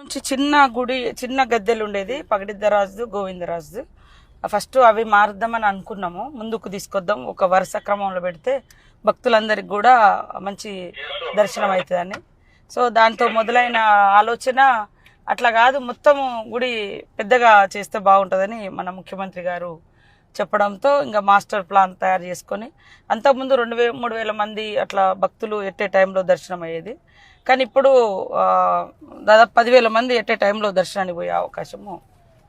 నుంచి చిన్న గుడి, చిన్న గద్దెలు ఉండేది, పగడిద్దరాజు గోవిందరాజు. ఫస్ట్ అవి మారుద్దామని అనుకున్నాము, ముందుకు తీసుకొద్దాం, ఒక వరుస క్రమంలో పెడితే భక్తులందరికి కూడా మంచి దర్శనం అవుతుందని. సో దాంతో మొదలైన ఆలోచన అట్లా కాదు, మొత్తము గుడి పెద్దగా చేస్తే బాగుంటుందని మన ముఖ్యమంత్రి గారు చెప్పడంతో ఇంకా మాస్టర్ ప్లాన్ తయారు చేసుకొని, అంతకుముందు 2,000-3,000 మంది అట్లా భక్తులు ఎట్టే టైంలో దర్శనం అయ్యేది. కానీ ఇప్పుడు దాదాపు 10,000 మంది ఎట్టే టైంలో దర్శనానికి పోయే అవకాశము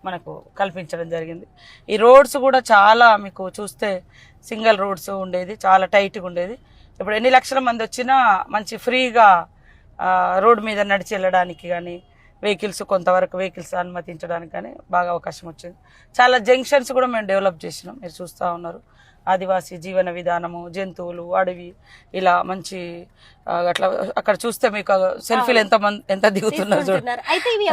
మనకు కల్పించడం జరిగింది. ఈ రోడ్స్ కూడా చాలా, మీకు చూస్తే సింగిల్ రోడ్స్ ఉండేది, చాలా టైట్గా ఉండేది. ఇప్పుడు ఎన్ని లక్షల మంది వచ్చినా మంచి ఫ్రీగా రోడ్డు మీద నడిచి వెళ్ళడానికి కానీ, వెహికల్స్ కొంతవరకు వెహికల్స్ అనుమతించడానికి కానీ బాగా అవకాశం వచ్చింది. చాలా జంక్షన్స్ కూడా మేము డెవలప్ చేసినాం, మీరు చూస్తూ ఉన్నారు. ఆదివాసీ జీవన విధానము, జంతువులు, అడవి, ఇలా మంచి అట్లా అక్కడ చూస్తే మీకు సెల్ఫీలు ఎంత దిగుతున్నారు చూడండి.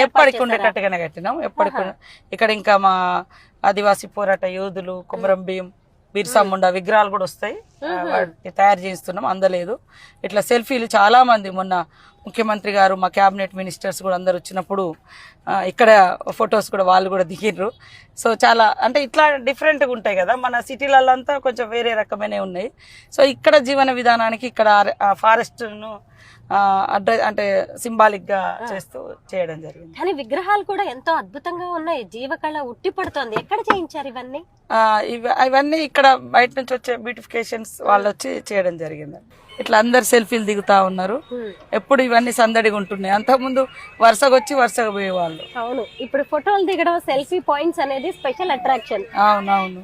ఎప్పటికి ఉండేటట్టుగానే కట్టినాం, ఎప్పటికి. ఇక్కడ ఇంకా మా ఆదివాసీ పోరాట యోధులు, కొమరం భీం, బిర్సా ముండా విగ్రహాలు కూడా వస్తాయి, వాటిని తయారు చేస్తున్నాం, అందలేదు. ఇట్లా సెల్ఫీలు చాలా మంది, మొన్న ముఖ్యమంత్రి గారు, మా క్యాబినెట్ మినిస్టర్స్ కూడా అందరు వచ్చినప్పుడు ఇక్కడ ఫొటోస్ కూడా వాళ్ళు కూడా దిగిర్రు. సో చాలా అంటే ఇట్లా డిఫరెంట్గా ఉంటాయి కదా, మన సిటీలలో అంతా కొంచెం వేరే రకమైనవి ఉన్నాయి. సో ఇక్కడ జీవన విధానానికి ఇక్కడ ఫారెస్ట్ను అంటే సింబాలిక్ గా చేస్తూ చేయడం జరిగింది. కానీ విగ్రహాలు కూడా ఎంతో అద్భుతంగా ఉన్నాయి, జీవకళ ఉట్టి పడుతోంది. ఎక్కడ చేయించారు ఇవన్నీ? ఇవన్నీ ఇక్కడ బయట నుంచి వచ్చే బ్యూటిఫికేషన్స్ వాళ్ళు వచ్చి చేయడం జరిగింది. ఇట్లా అందరు సెల్ఫీలు దిగుతా ఉన్నారు. ఎప్పుడు ఇవన్నీ సందడిగా ఉంటున్నాయి, అంతకుముందు వరుసగా వచ్చి వరుసగా పోయేవాళ్ళు. అవును, ఇప్పుడు ఫోటోలు దిగడం, సెల్ఫీ పాయింట్స్ అనేది స్పెషల్ అట్రాక్షన్. అవునవును.